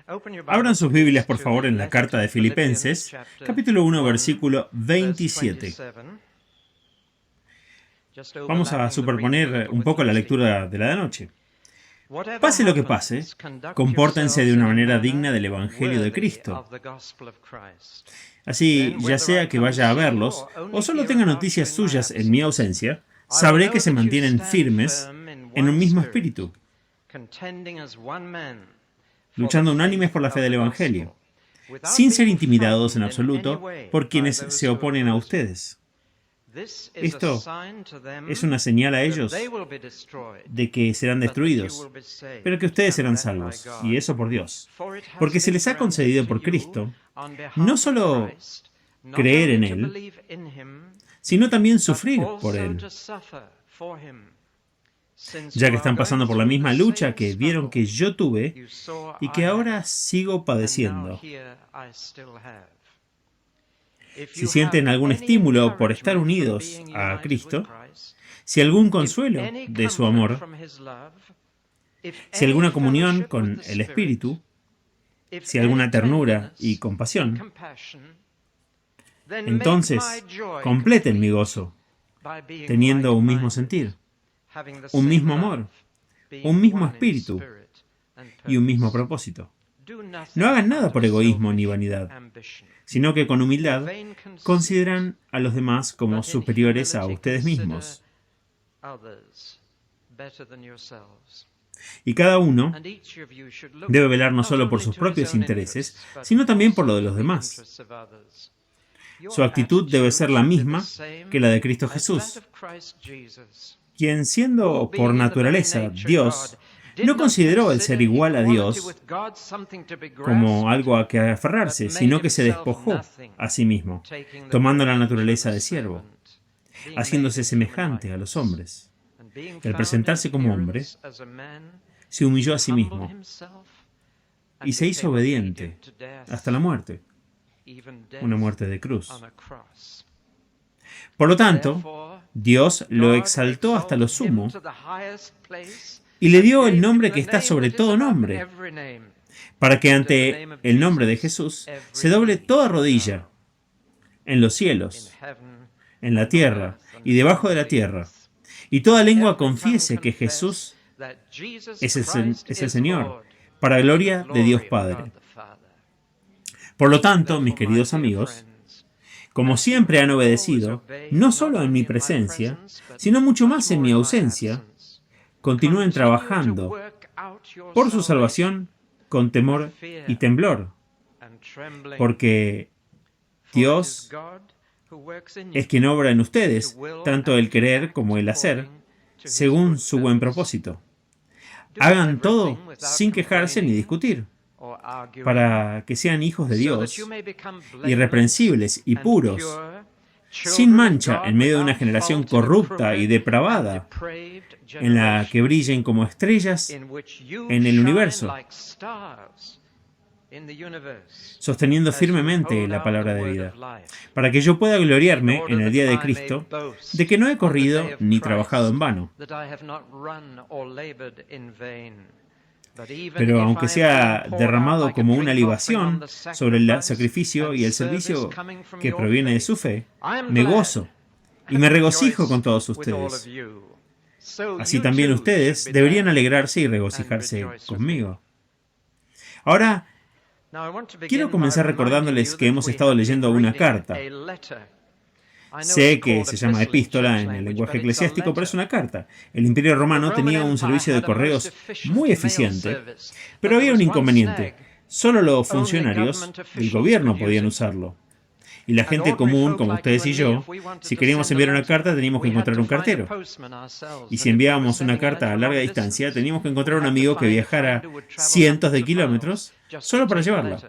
Abran sus Biblias, por favor, en la carta de Filipenses, capítulo 1, versículo 27. Vamos a superponer un poco la lectura de la noche. Pase lo que pase, compórtense de una manera digna del Evangelio de Cristo. Así, ya sea que vaya a verlos o solo tenga noticias suyas en mi ausencia, sabré que se mantienen firmes en un mismo espíritu, luchando unánimes por la fe del Evangelio, sin ser intimidados en absoluto por quienes se oponen a ustedes. Esto es una señal a ellos de que serán destruidos, pero que ustedes serán salvos, y eso por Dios. Porque se les ha concedido por Cristo no solo creer en Él, sino también sufrir por Él, ya que están pasando por la misma lucha que vieron que yo tuve y que ahora sigo padeciendo. Si sienten algún estímulo por estar unidos a Cristo, si algún consuelo de su amor, si alguna comunión con el Espíritu, si alguna ternura y compasión, entonces completen mi gozo, teniendo un mismo sentir, un mismo amor, un mismo espíritu y un mismo propósito. No hagan nada por egoísmo ni vanidad, sino que con humildad consideran a los demás como superiores a ustedes mismos. Y cada uno debe velar no solo por sus propios intereses, sino también por lo de los demás. Su actitud debe ser la misma que la de Cristo Jesús, quien, siendo por naturaleza Dios, no consideró el ser igual a Dios como algo a que aferrarse, sino que se despojó a sí mismo, tomando la naturaleza de siervo, haciéndose semejante a los hombres. Y al presentarse como hombre, se humilló a sí mismo y se hizo obediente hasta la muerte, una muerte de cruz. Por lo tanto, Dios lo exaltó hasta lo sumo y le dio el nombre que está sobre todo nombre, para que ante el nombre de Jesús se doble toda rodilla, en los cielos, en la tierra y debajo de la tierra, y toda lengua confiese que Jesús es el Señor, para gloria de Dios Padre. Por lo tanto, mis queridos amigos, como siempre han obedecido, no solo en mi presencia, sino mucho más en mi ausencia, continúen trabajando por su salvación con temor y temblor, porque Dios es quien obra en ustedes, tanto el querer como el hacer, según su buen propósito. Hagan todo sin quejarse ni discutir, para que sean hijos de Dios, irreprensibles y puros, sin mancha en medio de una generación corrupta y depravada, en la que brillen como estrellas en el universo, sosteniendo firmemente la palabra de vida, para que yo pueda gloriarme en el día de Cristo de que no he corrido ni trabajado en vano. Pero aunque sea derramado como una libación sobre el sacrificio y el servicio que proviene de su fe, me gozo y me regocijo con todos ustedes. Así también ustedes deberían alegrarse y regocijarse conmigo. Ahora, quiero comenzar recordándoles que hemos estado leyendo una carta. Sé que se llama epístola en el lenguaje eclesiástico, pero es una carta. El Imperio Romano tenía un servicio de correos muy eficiente, pero había un inconveniente. Solo los funcionarios del gobierno podían usarlo. Y la gente común, como ustedes y yo, si queríamos enviar una carta, teníamos que encontrar un cartero. Y si enviábamos una carta a larga distancia, teníamos que encontrar un amigo que viajara cientos de kilómetros solo para llevarla.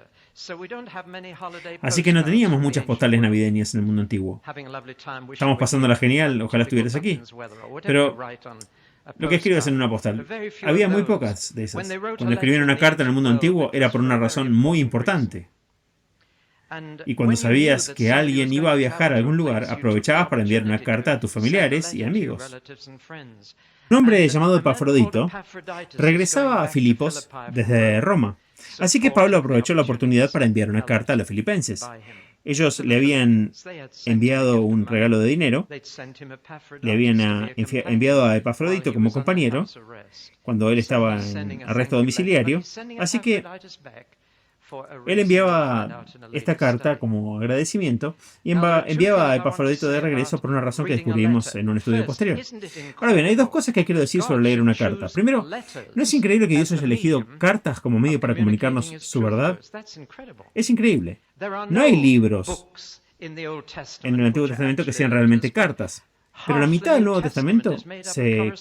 Así que no teníamos muchas postales navideñas en el mundo antiguo. Estamos pasándola genial, ojalá estuvieras aquí. Pero lo que escribes en una postal, había muy pocas de esas. Cuando escribían una carta en el mundo antiguo era por una razón muy importante. Y cuando sabías que alguien iba a viajar a algún lugar, aprovechabas para enviar una carta a tus familiares y amigos. Un hombre llamado Epafrodito regresaba a Filipos desde Roma Así que Pablo aprovechó la oportunidad para enviar una carta a los filipenses. Ellos le habían enviado un regalo de dinero, le habían enviado a Epafrodito como compañero cuando él estaba en arresto domiciliario, así que él enviaba esta carta como agradecimiento y enviaba a Epafrodito de regreso por una razón que descubrimos en un estudio posterior. Ahora bien, hay dos cosas que quiero decir sobre leer una carta. Primero, ¿no es increíble que Dios haya elegido cartas como medio para comunicarnos su verdad? Es increíble. No hay libros en el Antiguo Testamento que sean realmente cartas. Pero la mitad del Nuevo Testamento se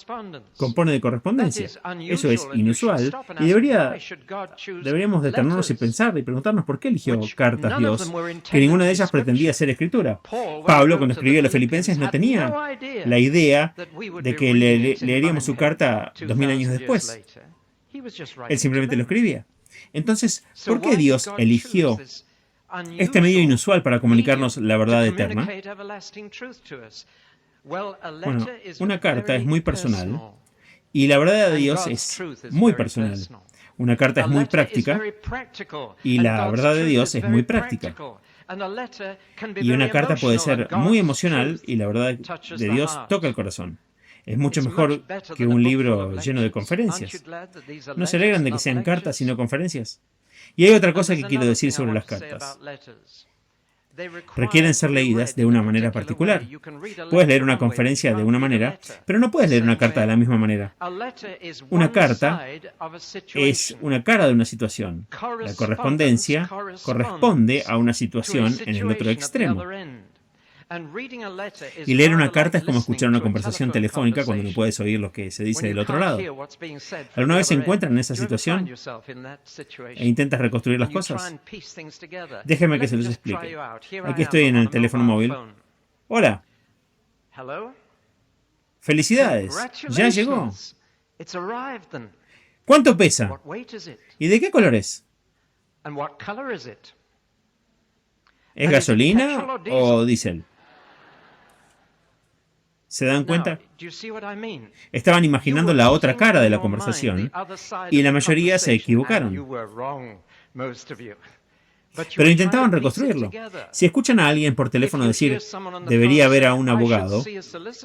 compone de correspondencia. Eso es inusual y deberíamos detenernos y pensar y preguntarnos por qué eligió cartas Dios, que ninguna de ellas pretendía ser escritura. Pablo, cuando escribió a los Filipenses, no tenía la idea de que leeríamos su carta 2000 años después. Él simplemente lo escribía. Entonces, ¿por qué Dios eligió este medio inusual para comunicarnos la verdad eterna? Bueno, una carta es muy personal y la verdad de Dios es muy personal. Una carta es muy práctica y la verdad de Dios es muy práctica. Y una carta puede ser muy emocional y la verdad de Dios toca el corazón. Es mucho mejor que un libro lleno de conferencias. ¿No se alegran de que sean cartas y no conferencias? Y hay otra cosa que quiero decir sobre las cartas. Requieren ser leídas de una manera particular. Puedes leer una conferencia de una manera, pero no puedes leer una carta de la misma manera. Una carta es una cara de una situación. La correspondencia corresponde a una situación en el otro extremo. Y leer una carta es como escuchar una conversación telefónica cuando no puedes oír lo que se dice del otro lado. ¿Alguna vez se encuentran en esa situación e intentas reconstruir las cosas? Déjenme que se los explique. Aquí estoy en el teléfono móvil. Hola. Felicidades. Ya llegó. ¿Cuánto pesa? ¿Y de qué color es? ¿Es gasolina o diésel? ¿Se dan cuenta? Estaban imaginando la otra cara de la conversación y la mayoría se equivocaron. Pero intentaban reconstruirlo. Si escuchan a alguien por teléfono decir, debería ver a un abogado,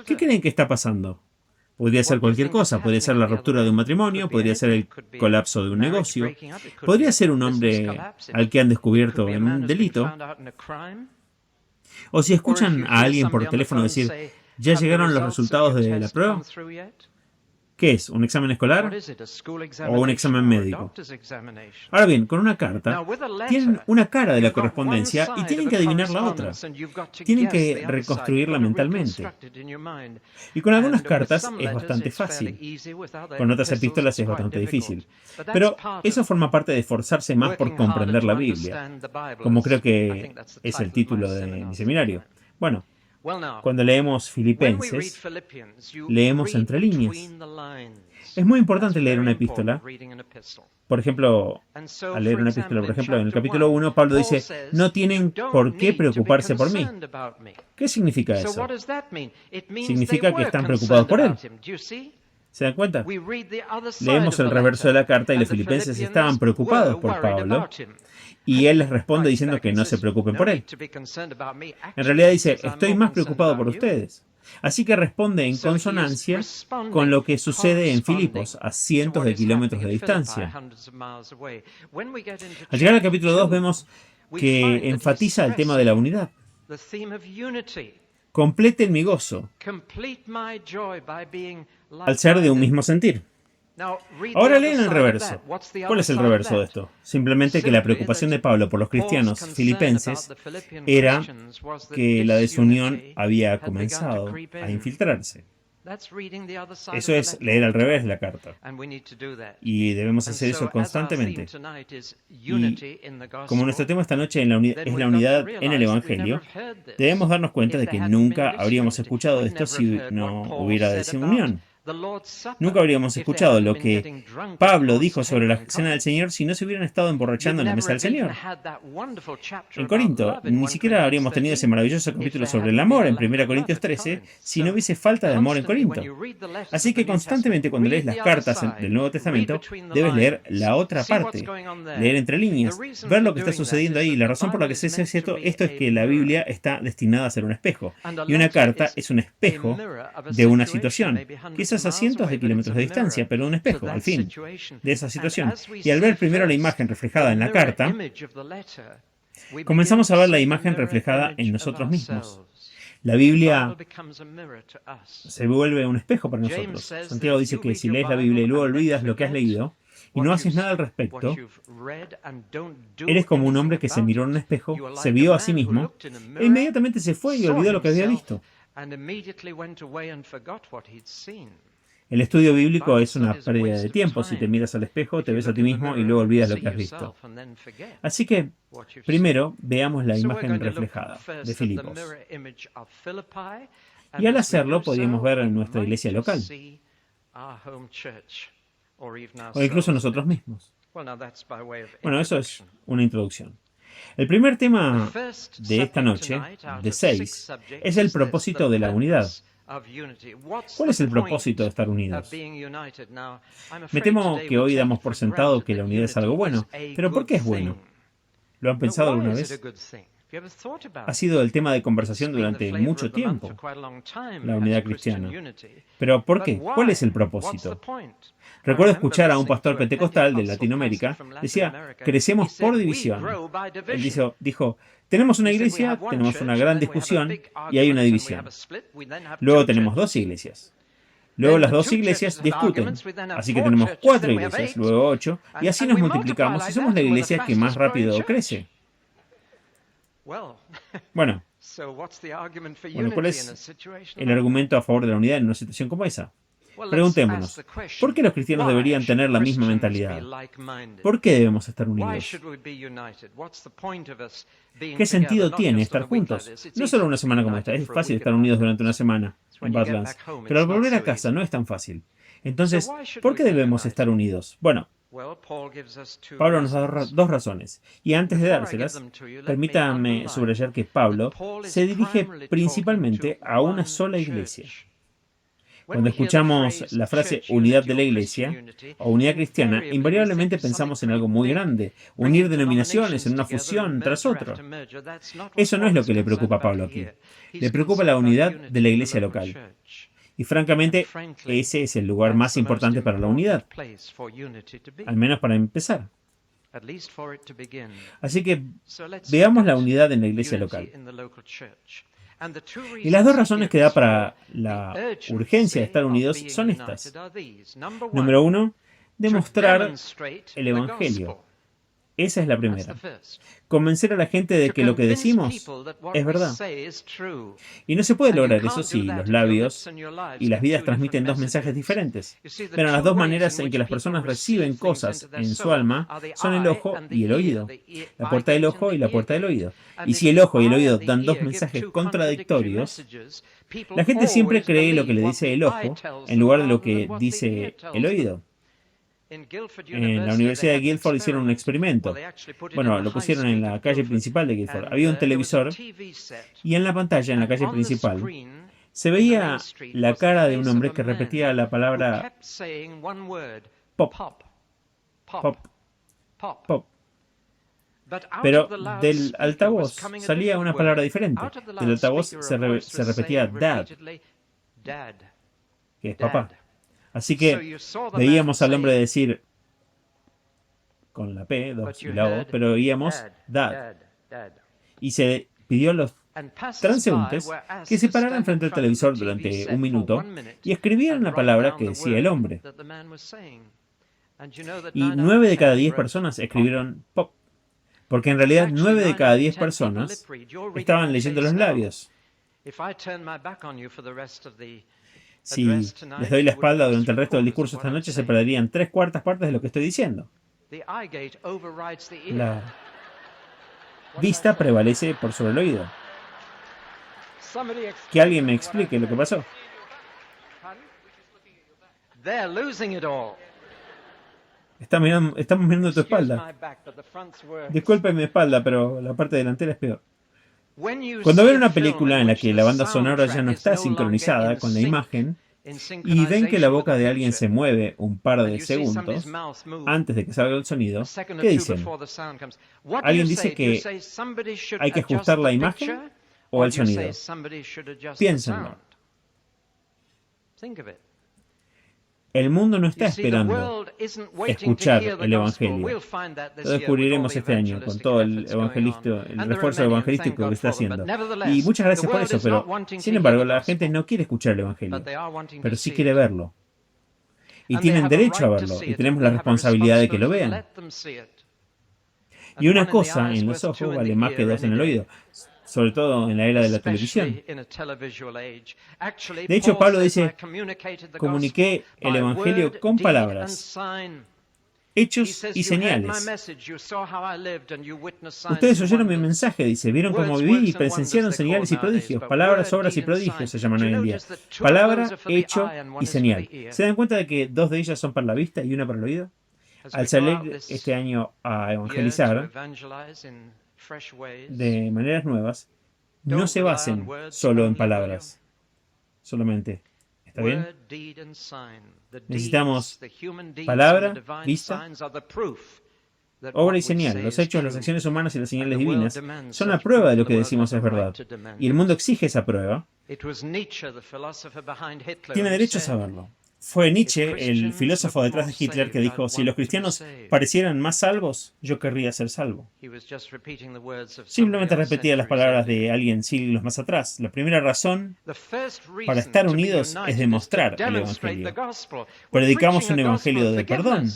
¿qué creen que está pasando? Podría ser cualquier cosa. Podría ser la ruptura de un matrimonio, podría ser el colapso de un negocio, podría ser un hombre al que han descubierto en un delito. O si escuchan a alguien por teléfono decir, ¿ya llegaron los resultados de la prueba? ¿Qué es? ¿Un examen escolar o un examen médico? Ahora bien, con una carta, tienen una cara de la correspondencia y tienen que adivinar la otra. Tienen que reconstruirla mentalmente. Y con algunas cartas es bastante fácil. Con otras epístolas es bastante difícil. Pero eso forma parte de esforzarse más por comprender la Biblia, como creo que es el título de mi seminario. Bueno, cuando leemos Filipenses, leemos entre líneas. Es muy importante leer una epístola. Por ejemplo, al leer una epístola, por ejemplo, en el capítulo 1, Pablo dice, no tienen por qué preocuparse por mí. ¿Qué significa eso? Significa que están preocupados por él. ¿Se dan cuenta? Leemos el reverso de la carta y los filipenses estaban preocupados por Pablo. Y él les responde diciendo que no se preocupen por él. En realidad dice, estoy más preocupado por ustedes. Así que responde en consonancia con lo que sucede en Filipos, a cientos de kilómetros de distancia. Al llegar al capítulo 2 vemos que enfatiza el tema de la unidad. Completen mi gozo al ser de un mismo sentir. Ahora leen el reverso. ¿Cuál es el reverso de esto? Simplemente que la preocupación de Pablo por los cristianos filipenses era que la desunión había comenzado a infiltrarse. Eso es leer al revés la carta. Y debemos hacer eso constantemente. Y como nuestro tema esta noche es la unidad en el Evangelio, debemos darnos cuenta de que nunca habríamos escuchado de esto si no hubiera desunión. Nunca habríamos escuchado lo que Pablo dijo sobre la cena del Señor si no se hubieran estado emborrachando en la mesa del Señor. En Corinto, ni siquiera habríamos tenido ese maravilloso capítulo sobre el amor en 1 Corintios 13 si no hubiese falta de amor en Corinto. Así que constantemente cuando lees las cartas del Nuevo Testamento, debes leer la otra parte, leer entre líneas, ver lo que está sucediendo ahí. La razón por la que se hace esto es que la Biblia está destinada a ser un espejo. Y una carta es un espejo de una situación, quizás a cientos de kilómetros de distancia, pero un espejo, al fin, de esa situación. Y al ver primero la imagen reflejada en la carta, comenzamos a ver la imagen reflejada en nosotros mismos. La Biblia se vuelve un espejo para nosotros. Santiago dice que si lees la Biblia y luego olvidas lo que has leído y no haces nada al respecto, eres como un hombre que se miró en un espejo, se vio a sí mismo e inmediatamente se fue y olvidó lo que había visto. El estudio bíblico es una pérdida de tiempo. Si te miras al espejo, te ves a ti mismo y luego olvidas lo que has visto. Así que, primero, veamos la imagen reflejada de Filipos. Y al hacerlo, podríamos ver en nuestra iglesia local, o incluso nosotros mismos. Bueno, eso es una introducción. El primer tema de esta noche, de 6, es el propósito de la unidad. ¿Cuál es el propósito de estar unidos? Me temo que hoy damos por sentado que la unidad es algo bueno, pero ¿por qué es bueno? ¿Lo han pensado alguna vez? Ha sido el tema de conversación durante mucho tiempo, la unidad cristiana. Pero ¿por qué? ¿Cuál es el propósito? Recuerdo escuchar a un pastor pentecostal de Latinoamérica, decía, crecemos por división. Él dijo, tenemos una iglesia, tenemos una gran discusión y hay una división. Luego tenemos 2 iglesias. Luego las 2 iglesias discuten, así que tenemos 4 iglesias, luego 8, y así nos multiplicamos y somos la iglesia que más rápido crece. Bueno, ¿cuál es el argumento a favor de la unidad en una situación como esa? Preguntémonos, ¿por qué los cristianos deberían tener la misma mentalidad? ¿Por qué debemos estar unidos? ¿Qué sentido tiene estar juntos? No solo una semana como esta, es fácil estar unidos durante una semana en Badlands, pero al volver a casa no es tan fácil. Entonces, ¿por qué debemos estar unidos? Bueno, Pablo nos da 2 razones, y antes de dárselas, permítanme subrayar que Pablo se dirige principalmente a una sola iglesia. Cuando escuchamos la frase unidad de la iglesia o unidad cristiana, invariablemente pensamos en algo muy grande, unir denominaciones en una fusión tras otra. Eso no es lo que le preocupa a Pablo aquí. Le preocupa la unidad de la iglesia local. Y francamente, ese es el lugar más importante para la unidad, al menos para empezar. Así que veamos la unidad en la iglesia local. Y las 2 razones que da para la urgencia de estar unidos son estas. Número 1, demostrar el Evangelio. Esa es la primera. Convencer a la gente de que lo que decimos es verdad. Y no se puede lograr eso si los labios y las vidas transmiten 2 mensajes diferentes. Pero las 2 maneras en que las personas reciben cosas en su alma son el ojo y el oído. La puerta del ojo y la puerta del oído. Y si el ojo y el oído dan 2 mensajes contradictorios, la gente siempre cree lo que le dice el ojo en lugar de lo que dice el oído. En la Universidad de Guildford hicieron un experimento. Bueno, lo pusieron en la calle principal de Guildford. Había un televisor y en la pantalla, en la calle principal, se veía la cara de un hombre que repetía la palabra pop, pop, pop. Pero del altavoz salía una palabra diferente. Del altavoz se repetía dad, que es papá. Así que veíamos al hombre decir, con la P, 2 y la O, pero oíamos dad. Y se pidió a los transeúntes que se pararan frente al televisor durante 1 minuto y escribieran la palabra que decía el hombre. Y 9 de cada 10 personas escribieron pop, porque en realidad 9 de cada 10 personas estaban leyendo los labios. Si les doy la espalda durante el resto del discurso esta noche, se perderían 3/4 partes de lo que estoy diciendo. La vista prevalece por sobre el oído. Que alguien me explique lo que pasó. Estamos mirando tu espalda. Disculpe mi espalda, pero la parte delantera es peor. Cuando ven una película en la que la banda sonora ya no está sincronizada con la imagen y ven que la boca de alguien se mueve un par de segundos antes de que salga el sonido, ¿qué dicen? ¿Alguien dice que hay que ajustar la imagen o el sonido? Piénsenlo. El mundo no está esperando escuchar el Evangelio. Lo descubriremos este año con todo el refuerzo evangelístico que está haciendo. Y muchas gracias por eso, pero sin embargo la gente no quiere escuchar el Evangelio, pero sí quiere verlo. Y tienen derecho a verlo, y tenemos la responsabilidad de que lo vean. Y una cosa en los ojos vale más que dos en el oído, sobre todo en la era de la televisión. De hecho, Pablo dice, comuniqué el Evangelio con palabras, hechos y señales. Ustedes oyeron mi mensaje, dice, vieron cómo viví y presenciaron señales y prodigios. Palabras, obras y prodigios se llaman hoy en día. Palabra, hecho y señal. ¿Se dan cuenta de que dos de ellas son para la vista y una para el oído? Al salir este año a evangelizar de maneras nuevas, no se basen solo en palabras, solamente. ¿Está bien? Necesitamos palabra, vista, obra y señal. Los hechos, las acciones humanas y las señales divinas son la prueba de lo que decimos es verdad. Y el mundo exige esa prueba. Tiene derecho a saberlo. Fue Nietzsche, el filósofo detrás de Hitler, que dijo, si los cristianos parecieran más salvos, yo querría ser salvo. Simplemente repetía las palabras de alguien siglos más atrás. La primera razón para estar unidos es demostrar el Evangelio. Predicamos un Evangelio de perdón.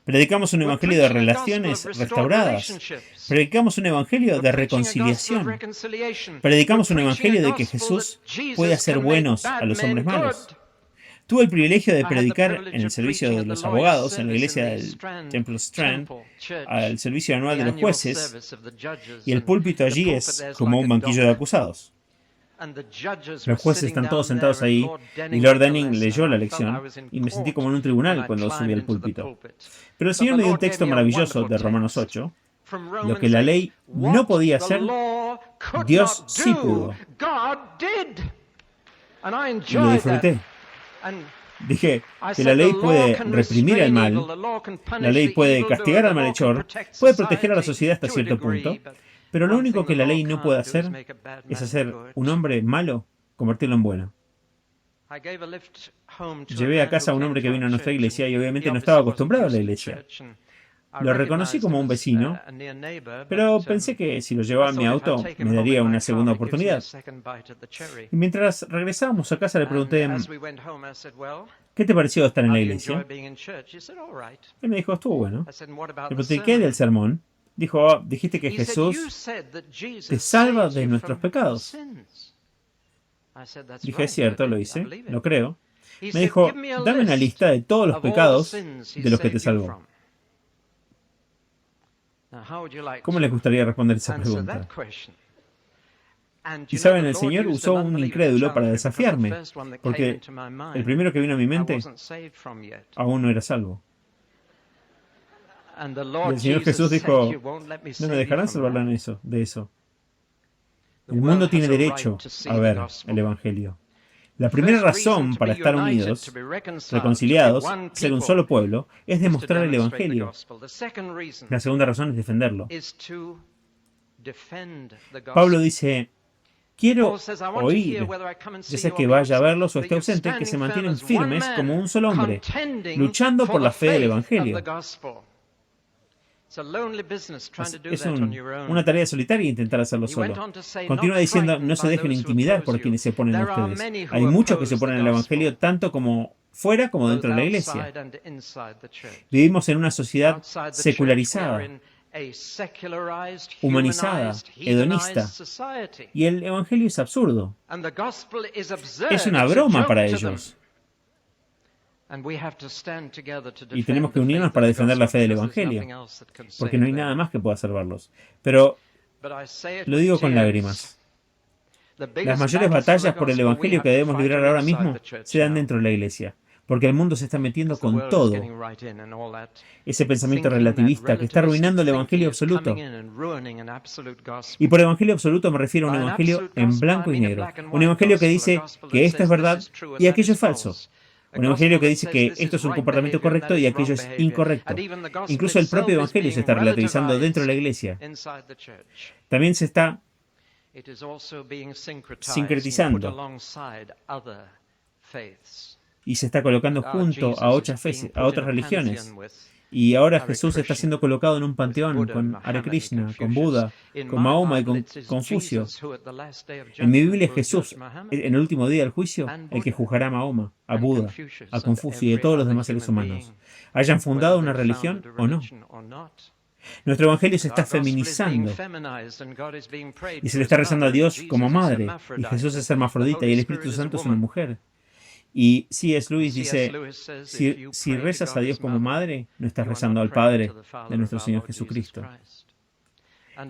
Predicamos un Evangelio de relaciones restauradas. Predicamos un Evangelio de reconciliación. Predicamos un Evangelio de que Jesús puede hacer buenos a los hombres malos. Tuve el privilegio de predicar en el servicio de los abogados, en la iglesia del Templo Strand, al servicio anual de los jueces, y el púlpito allí es como un banquillo de acusados. Los jueces están todos sentados ahí, y Lord Denning leyó la lección, y me sentí como en un tribunal cuando subí al púlpito. Pero el Señor me dio un texto maravilloso de Romanos 8, lo que la ley no podía hacer, Dios sí pudo. Y lo disfruté. Dije que la ley puede reprimir el mal, la ley puede castigar al malhechor, puede proteger a la sociedad hasta cierto punto, pero lo único que la ley no puede hacer es hacer un hombre malo, convertirlo en bueno. Llevé a casa a un hombre que vino a nuestra iglesia y obviamente no estaba acostumbrado a la iglesia. Lo reconocí como un vecino, pero pensé que si lo llevaba en mi auto me daría una segunda oportunidad. Y mientras regresábamos a casa le pregunté, ¿qué te pareció estar en la iglesia? Él me dijo, estuvo bueno. Le pregunté, ¿qué del sermón? Dijo, "Oh, dijiste que Jesús te salva de nuestros pecados". Dije, es cierto, lo hice, lo creo. Me dijo, dame una lista de todos los pecados de los que te salvó. ¿Cómo les gustaría responder esa pregunta? Y saben, el Señor usó un incrédulo para desafiarme, porque el primero que vino a mi mente aún no era salvo. Y el Señor Jesús dijo, no me dejarán salvarla de eso. El mundo tiene derecho a ver el Evangelio. La primera razón para estar unidos, reconciliados, ser un solo pueblo, es demostrar el Evangelio. La segunda razón es defenderlo. Pablo dice, quiero oír, ya sea que vaya a verlos o esté ausente, que se mantienen firmes como un solo hombre, luchando por la fe del Evangelio. Es una tarea solitaria intentar hacerlo solo. Continúa diciendo, no se dejen intimidar por quienes se oponen a ustedes. Hay muchos que se oponen al Evangelio tanto como fuera como dentro de la iglesia. Vivimos en una sociedad secularizada, humanizada, hedonista, y el Evangelio es absurdo. Es una broma para ellos. Y tenemos que unirnos para defender la fe del Evangelio, porque no hay nada más que pueda salvarlos. Pero lo digo con lágrimas. Las mayores batallas por el Evangelio que debemos librar ahora mismo se dan dentro de la iglesia, porque el mundo se está metiendo con todo. Ese pensamiento relativista que está arruinando el evangelio absoluto. Y por evangelio absoluto me refiero a un evangelio en blanco y negro. Un evangelio que dice que esto es verdad y aquello es falso. Un evangelio que dice que esto es un comportamiento correcto y aquello es incorrecto. Incluso el propio evangelio se está relativizando dentro de la iglesia. También se está sincretizando y se está colocando junto a otras religiones. Y ahora Jesús está siendo colocado en un panteón con Hare Krishna, con Buda, con Mahoma y con Confucio. En mi Biblia es Jesús, en el último día del juicio, el que juzgará a Mahoma, a Buda, a Confucio y a todos los demás seres humanos, hayan fundado una religión o no. Nuestro evangelio se está feminizando y se le está rezando a Dios como madre, y Jesús es hermafrodita y el Espíritu Santo es una mujer. Y C.S. Lewis dice, si rezas a Dios como madre, no estás rezando al Padre de nuestro Señor Jesucristo.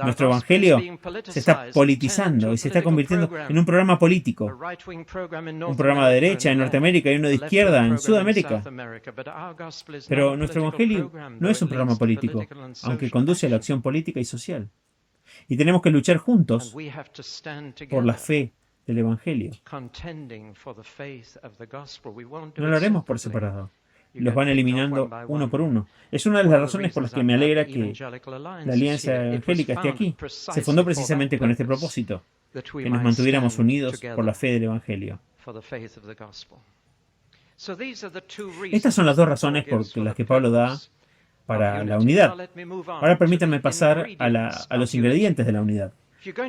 Nuestro evangelio se está politizando y se está convirtiendo en un programa político. Un programa de derecha en Norteamérica y uno de izquierda en Sudamérica. Pero nuestro evangelio no es un programa político, aunque conduce a la acción política y social. Y tenemos que luchar juntos por la fe del evangelio. No lo haremos por separado. Los van eliminando uno por uno. Es una de las razones por las que me alegra que la Alianza Evangélica esté aquí. Se fundó precisamente con este propósito, que nos mantuviéramos unidos por la fe del Evangelio. Estas son las dos razones por las que Pablo da para la unidad. Ahora permítanme pasar a los ingredientes de la unidad.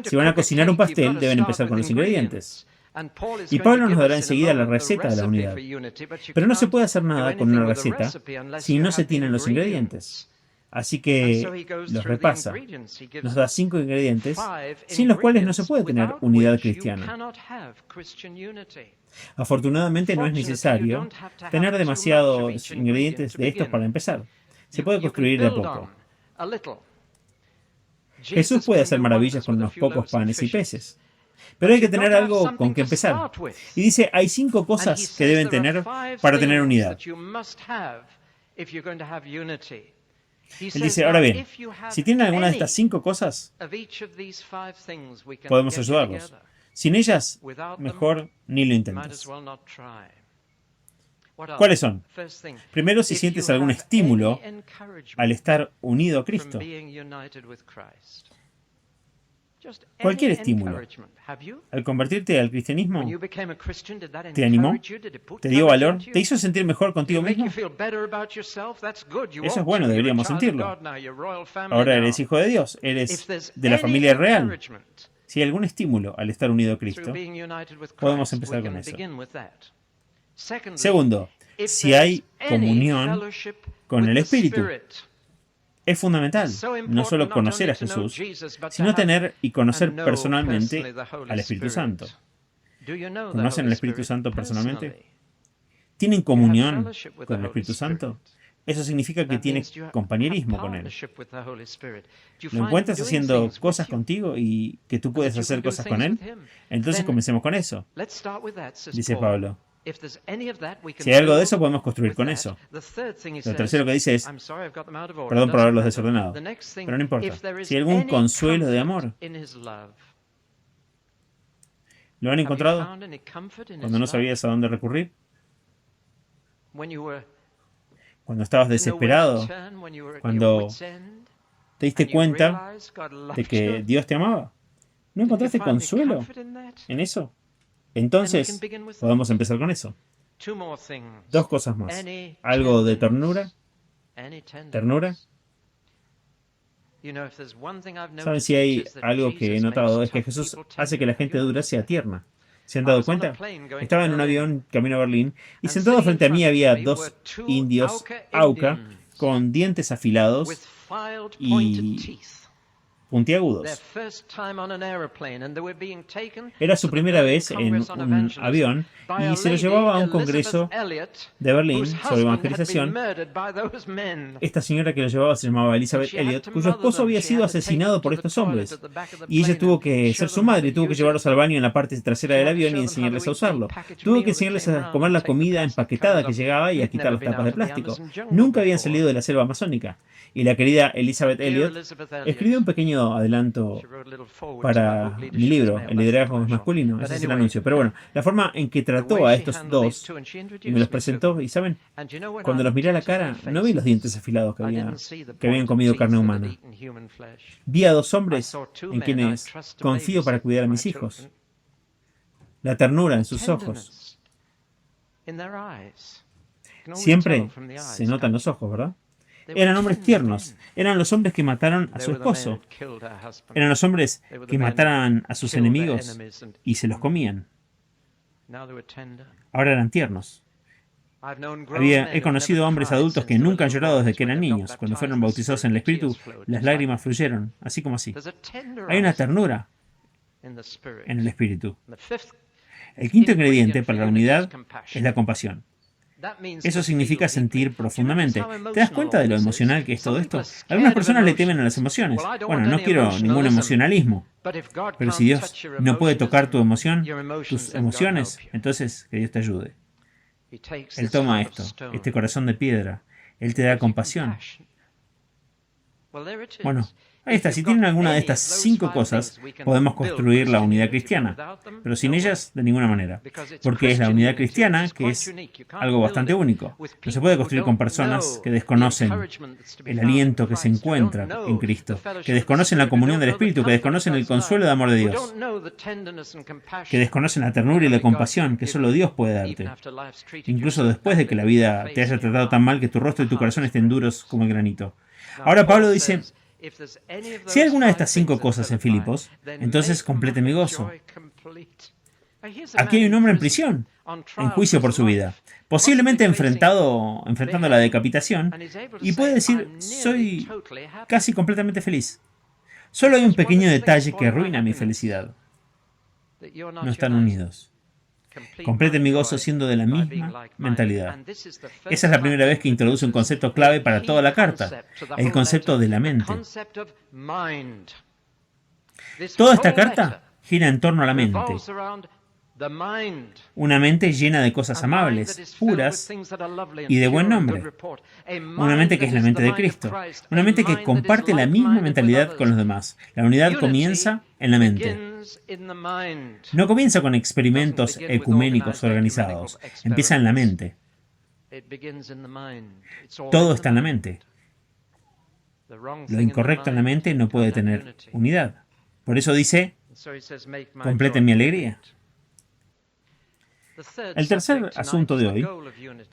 Si van a cocinar un pastel, deben empezar con los ingredientes. Y Pablo nos dará enseguida la receta de la unidad. Pero no se puede hacer nada con una receta si no se tienen los ingredientes. Así que los repasa. Nos da 5 ingredientes sin los cuales no se puede tener unidad cristiana. Afortunadamente no es necesario tener demasiados ingredientes de estos para empezar. Se puede construir de a poco. Jesús puede hacer maravillas con unos pocos panes y peces. Pero hay que tener algo con que empezar. Y dice, hay 5 cosas que deben tener para tener unidad. Él dice, ahora bien, si tienen alguna de estas 5 cosas, podemos ayudarlos. Sin ellas, mejor ni lo intentes. ¿Cuáles son? Primero, si sientes algún estímulo al estar unido a Cristo. Cualquier estímulo. Al convertirte al cristianismo, ¿te animó? ¿Te dio valor? ¿Te hizo sentir mejor contigo mismo? Eso es bueno, deberíamos sentirlo. Ahora eres hijo de Dios, eres de la familia real. Si hay algún estímulo al estar unido a Cristo, podemos empezar con eso. Segundo, si hay comunión con el Espíritu. Es fundamental no solo conocer a Jesús, sino tener y conocer personalmente al Espíritu Santo. ¿Conocen al Espíritu Santo personalmente? ¿Tienen comunión con el Espíritu Santo? Eso significa que tienes compañerismo con Él. ¿Lo encuentras haciendo cosas contigo y que tú puedes hacer cosas con Él? Entonces comencemos con eso, dice Pablo. Si hay algo de eso, podemos construir con eso. Lo tercero que dice es, perdón por haberlos desordenado, pero no importa. Si hay algún consuelo de amor, ¿lo han encontrado cuando no sabías a dónde recurrir? Cuando estabas desesperado, cuando te diste cuenta de que Dios te amaba. ¿No encontraste consuelo en eso? Entonces, podemos empezar con eso. 2 cosas más. Algo de ternura. ¿Saben si hay algo que he notado? Es que Jesús hace que la gente dura sea tierna. ¿Se han dado cuenta? Estaba en un avión camino a Berlín y sentado frente a mí había 2 indios Auca con dientes afilados y puntiagudos. Era su primera vez en un avión y se lo llevaba a un congreso de Berlín sobre evangelización. Esta señora que lo llevaba se llamaba Elizabeth Elliot, cuyo esposo había sido asesinado por estos hombres. Y ella tuvo que ser su madre, tuvo que llevarlos al baño en la parte trasera del avión y enseñarles a usarlo. Tuvo que enseñarles a comer la comida empaquetada que llegaba y a quitar las tapas de plástico. Nunca habían salido de la selva amazónica. Y la querida Elizabeth Elliot escribió un pequeño adelanto para mi libro, El liderazgo es masculino. Ese es el anuncio. Pero bueno, la forma en que trató a estos dos y me los presentó, y ¿saben? Cuando los miré a la cara, no vi los dientes afilados que habían comido carne humana. Vi a dos hombres en quienes confío para cuidar a mis hijos. La ternura en sus ojos. Siempre se notan los ojos, ¿verdad? Eran hombres tiernos. Eran los hombres que mataron a su esposo. Eran los hombres que mataron a sus enemigos y se los comían. Ahora eran tiernos. He conocido hombres adultos que nunca han llorado desde que eran niños. Cuando fueron bautizados en el Espíritu, las lágrimas fluyeron, así como así. Hay una ternura en el Espíritu. El quinto ingrediente para la unidad es la compasión. Eso significa sentir profundamente. ¿Te das cuenta de lo emocional que es todo esto? Algunas personas le temen a las emociones. Bueno, no quiero ningún emocionalismo. Pero si Dios no puede tocar tu emoción, tus emociones, entonces que Dios te ayude. Él toma este corazón de piedra. Él te da compasión. Bueno, ahí está. Si tienen alguna de estas 5 cosas, podemos construir la unidad cristiana. Pero sin ellas, de ninguna manera. Porque es la unidad cristiana que es algo bastante único. No se puede construir con personas que desconocen el aliento que se encuentra en Cristo, que desconocen la comunión del Espíritu, que desconocen el consuelo de amor de Dios, que desconocen la ternura y la compasión que solo Dios puede darte. Incluso después de que la vida te haya tratado tan mal que tu rostro y tu corazón estén duros como el granito. Ahora Pablo dice: si hay alguna de estas 5 cosas en Filipos, entonces complete mi gozo. Aquí hay un hombre en prisión, en juicio por su vida, posiblemente enfrentando la decapitación, y puede decir: soy casi completamente feliz. Solo hay un pequeño detalle que arruina mi felicidad. No están unidos. Complete mi gozo siendo de la misma mentalidad. Esa es la primera vez que introduce un concepto clave para toda la carta, el concepto de la mente. Toda esta carta gira en torno a la mente. Una mente llena de cosas amables, puras y de buen nombre. Una mente que es la mente de Cristo. Una mente que comparte la misma mentalidad con los demás. La unidad comienza en la mente. No comienza con experimentos ecuménicos organizados. Empieza en la mente. Todo está en la mente. Lo incorrecto en la mente no puede tener unidad. Por eso dice: completen mi alegría. El tercer asunto de hoy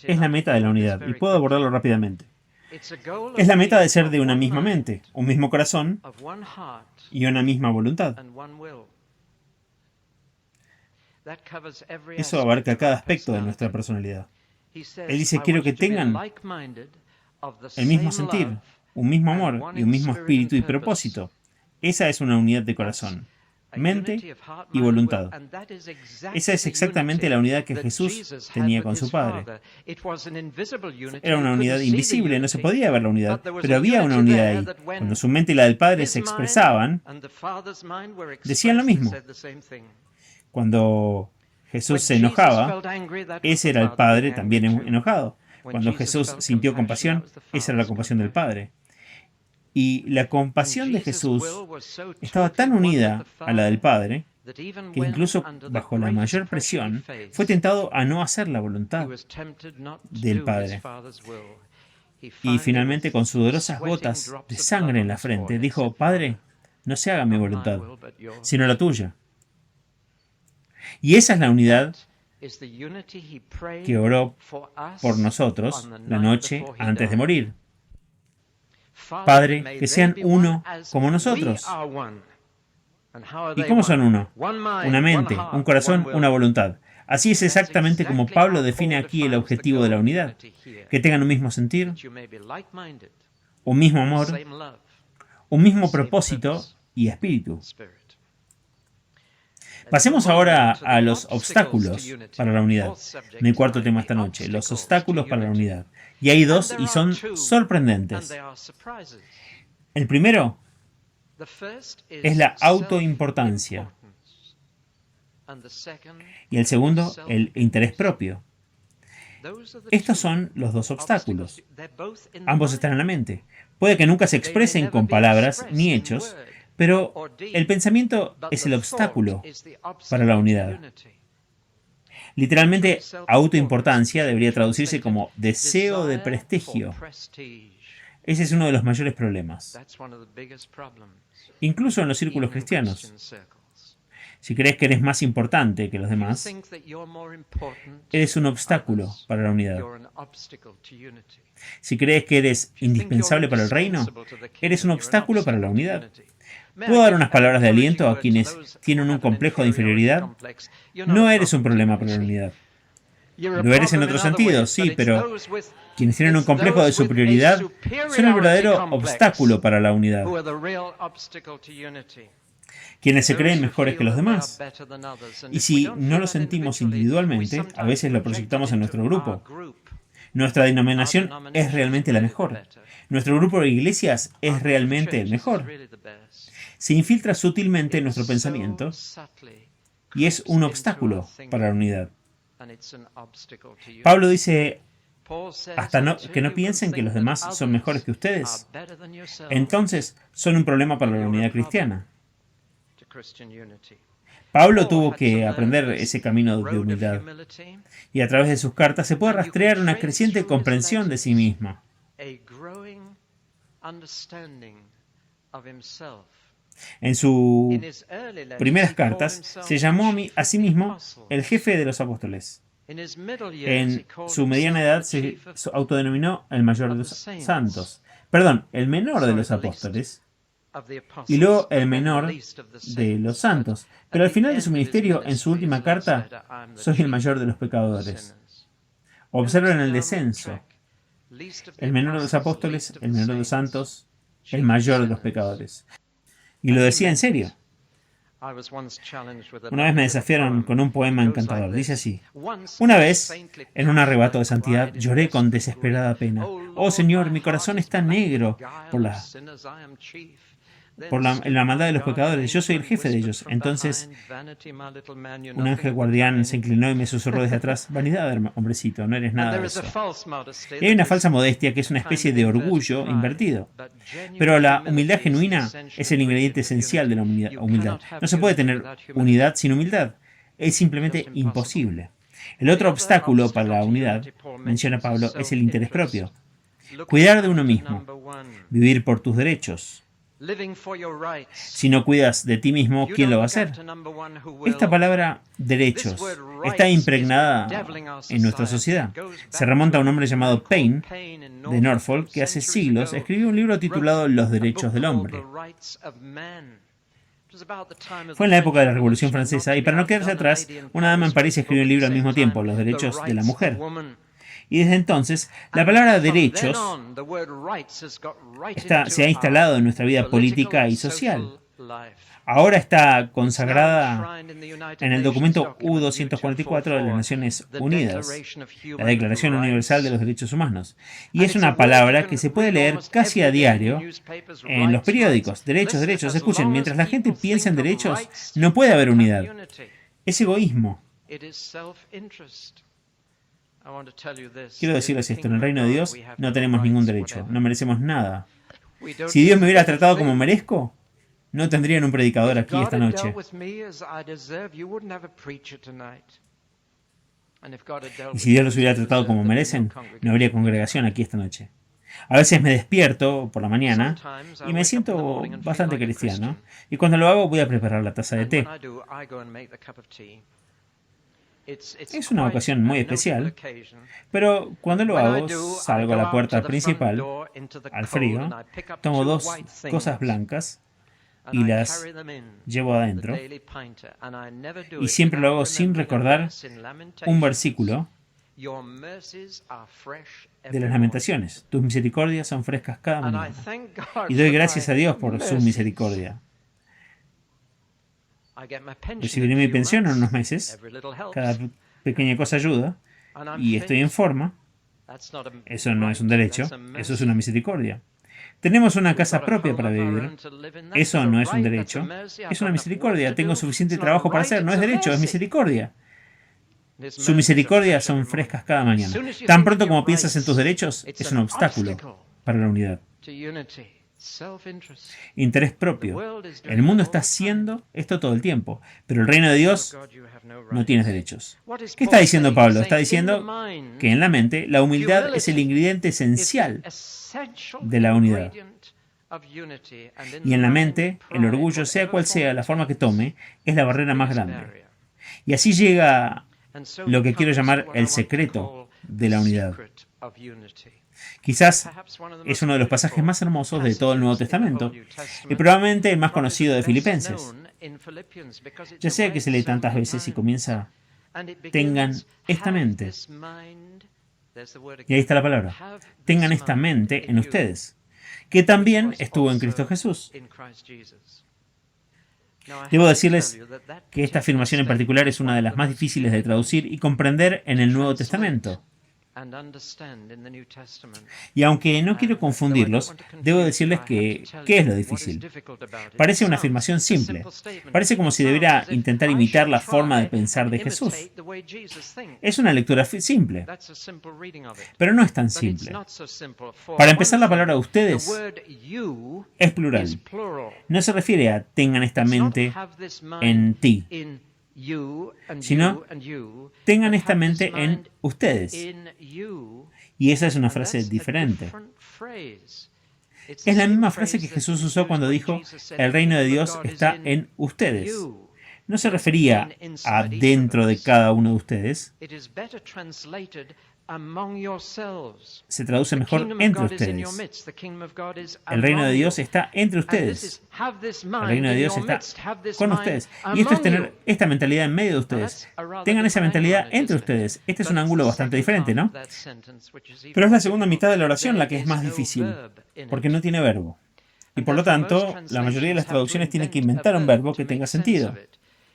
es la meta de la unidad, y puedo abordarlo rápidamente. Es la meta de ser de una misma mente, un mismo corazón y una misma voluntad. Eso abarca cada aspecto de nuestra personalidad. Él dice: quiero que tengan el mismo sentir, un mismo amor y un mismo espíritu y propósito. Esa es una unidad de corazón, mente y voluntad. Esa es exactamente la unidad que Jesús tenía con su Padre. Era una unidad invisible, no se podía ver la unidad, pero había una unidad ahí. Cuando su mente y la del Padre se expresaban, decían lo mismo. Cuando Jesús se enojaba, ese era el Padre también enojado. Cuando Jesús sintió compasión, esa era la compasión del Padre. Y la compasión de Jesús estaba tan unida a la del Padre que incluso bajo la mayor presión fue tentado a no hacer la voluntad del Padre. Y finalmente, con sudorosas gotas de sangre en la frente, dijo: Padre, no se haga mi voluntad, sino la tuya. Y esa es la unidad que oró por nosotros la noche antes de morir. Padre, que sean uno como nosotros. ¿Y cómo son uno? Una mente, un corazón, una voluntad. Así es exactamente como Pablo define aquí el objetivo de la unidad. Que tengan un mismo sentir, un mismo amor, un mismo propósito y espíritu. Pasemos ahora a los obstáculos para la unidad. Mi cuarto tema esta noche, los obstáculos para la unidad. Y hay dos y son sorprendentes. El primero es la autoimportancia. Y el segundo, el interés propio. Estos son los dos obstáculos. Ambos están en la mente. Puede que nunca se expresen con palabras ni hechos, pero el pensamiento es el obstáculo para la unidad. Literalmente, autoimportancia debería traducirse como deseo de prestigio. Ese es uno de los mayores problemas, incluso en los círculos cristianos. Si crees que eres más importante que los demás, eres un obstáculo para la unidad. Si crees que eres indispensable para el reino, eres un obstáculo para la unidad. ¿Puedo dar unas palabras de aliento a quienes tienen un complejo de inferioridad? No eres un problema para la unidad. Lo eres en otro sentido, sí, pero quienes tienen un complejo de superioridad son el verdadero obstáculo para la unidad. Quienes se creen mejores que los demás. Y si no lo sentimos individualmente, a veces lo proyectamos en nuestro grupo. Nuestra denominación es realmente la mejor. Nuestro grupo de iglesias es realmente el mejor. Se infiltra sutilmente en nuestro pensamiento y es un obstáculo para la unidad. Pablo dice, que no piensen que los demás son mejores que ustedes. Entonces, son un problema para la unidad cristiana. Pablo tuvo que aprender ese camino de humildad, y a través de sus cartas se puede rastrear una creciente comprensión de sí mismo. En sus primeras cartas se llamó a sí mismo el jefe de los apóstoles. En su mediana edad se autodenominó el mayor de los santos. Perdón, el menor de los apóstoles. Y luego el menor de los santos. Pero al final de su ministerio, en su última carta, soy el mayor de los pecadores. Observen el descenso. El menor de los apóstoles, el menor de los santos, el mayor de los pecadores. Y lo decía en serio. Una vez me desafiaron con un poema encantador. Dice así: una vez, en un arrebato de santidad, lloré con desesperada pena. Oh Señor, mi corazón está negro por la maldad de los pecadores. Yo soy el jefe de ellos. Entonces, un ángel guardián se inclinó y me susurró desde atrás: vanidad, hombrecito, no eres nada de eso. Y hay una falsa modestia que es una especie de orgullo invertido. Pero la humildad genuina es el ingrediente esencial de la humildad. No se puede tener unidad sin humildad. Es simplemente imposible. El otro obstáculo para la unidad, menciona Pablo, es el interés propio. Cuidar de uno mismo. Vivir por tus derechos. Si no cuidas de ti mismo, ¿quién lo va a hacer? Esta palabra derechos está impregnada en nuestra sociedad. Se remonta a un hombre llamado Paine, de Norfolk, que hace siglos escribió un libro titulado Los derechos del hombre. Fue en la época de la Revolución Francesa, y para no quedarse atrás, una dama en París escribió un libro al mismo tiempo, Los derechos de la mujer. Y desde entonces, la palabra derechos se ha instalado en nuestra vida política y social. Ahora está consagrada en el documento U-244 de las Naciones Unidas, la Declaración Universal de los Derechos Humanos. Y es una palabra que se puede leer casi a diario en los periódicos. Derechos, derechos. Escuchen, mientras la gente piensa en derechos, no puede haber unidad. Es egoísmo. Quiero decirles esto, en el reino de Dios no tenemos ningún derecho, no merecemos nada. Si Dios me hubiera tratado como merezco, no tendrían un predicador aquí esta noche. Y si Dios los hubiera tratado como merecen, no habría congregación aquí esta noche. A veces me despierto por la mañana y me siento bastante cristiano. Y cuando lo hago voy a preparar la taza de té. Es una ocasión muy especial, pero cuando lo hago, salgo a la puerta principal, al frío, tomo dos cosas blancas y las llevo adentro, y siempre lo hago sin recordar un versículo de las Lamentaciones. Tus misericordias son frescas cada mañana. Y doy gracias a Dios por su misericordia. Recibiré mi pensión en unos meses. Cada pequeña cosa ayuda. Y estoy en forma. Eso no es un derecho. Eso es una misericordia. Tenemos una casa propia para vivir. Eso no es un derecho. Es una misericordia. Tengo suficiente trabajo para hacer. No es derecho, es misericordia. Su misericordia son frescas cada mañana. Tan pronto como piensas en tus derechos, es un obstáculo para la unidad. Interés propio. El mundo está haciendo esto todo el tiempo, pero el reino de Dios no tiene derechos. ¿Qué está diciendo Pablo? Está diciendo que en la mente la humildad es el ingrediente esencial de la unidad. Y en la mente, el orgullo, sea cual sea la forma que tome, es la barrera más grande. Y así llega lo que quiero llamar el secreto de la unidad. Quizás es uno de los pasajes más hermosos de todo el Nuevo Testamento y probablemente el más conocido de Filipenses. Ya sea que se lee tantas veces y comienza, tengan esta mente. Y ahí está la palabra. Tengan esta mente en ustedes, que también estuvo en Cristo Jesús. Debo decirles que esta afirmación en particular es una de las más difíciles de traducir y comprender en el Nuevo Testamento. Y aunque no quiero confundirlos, debo decirles que ¿qué es lo difícil? Parece una afirmación simple. Parece como si debiera intentar imitar la forma de pensar de Jesús. Es una lectura simple, pero no es tan simple. Para empezar, la palabra ustedes es plural. No se refiere a tengan esta mente en ti, sino tengan esta mente en ustedes. Y esa es una frase diferente. Es la misma frase que Jesús usó cuando dijo, el reino de Dios está en ustedes. No se refería a dentro de cada uno de ustedes. Se traduce mejor entre ustedes. El reino de Dios está entre ustedes. El reino de Dios está con ustedes. Y esto es tener esta mentalidad en medio de ustedes. Tengan esa mentalidad entre ustedes. Este es un ángulo bastante diferente, ¿no? Pero es la segunda mitad de la oración la que es más difícil, porque no tiene verbo. Y por lo tanto, la mayoría de las traducciones tienen que inventar un verbo que tenga sentido.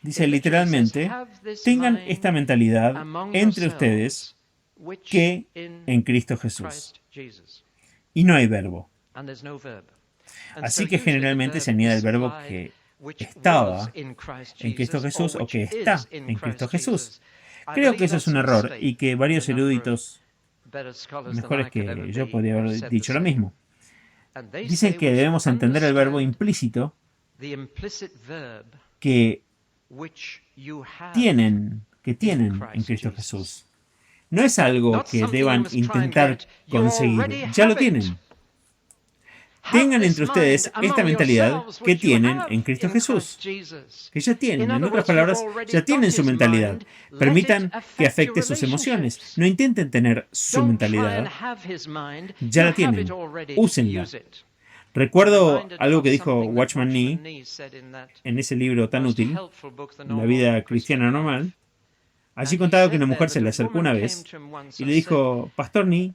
Dice literalmente, tengan esta mentalidad entre ustedes que en Cristo Jesús. Y no hay verbo. Así que generalmente se añade el verbo que estaba en Cristo Jesús o que está en Cristo Jesús. Creo que eso es un error y que varios eruditos mejores que yo podría haber dicho lo mismo. Dicen que debemos entender el verbo implícito que tienen en Cristo Jesús. No es algo que deban intentar conseguir. Ya lo tienen. Tengan entre ustedes esta mentalidad que tienen en Cristo Jesús. Que ya tienen. En otras palabras, ya tienen su mentalidad. Permitan que afecte sus emociones. No intenten tener su mentalidad. Ya la tienen. Úsenla. Recuerdo algo que dijo Watchman Nee en ese libro tan útil, La vida cristiana normal. Allí contaba que una mujer se le acercó una vez y le dijo, Pastor Nee,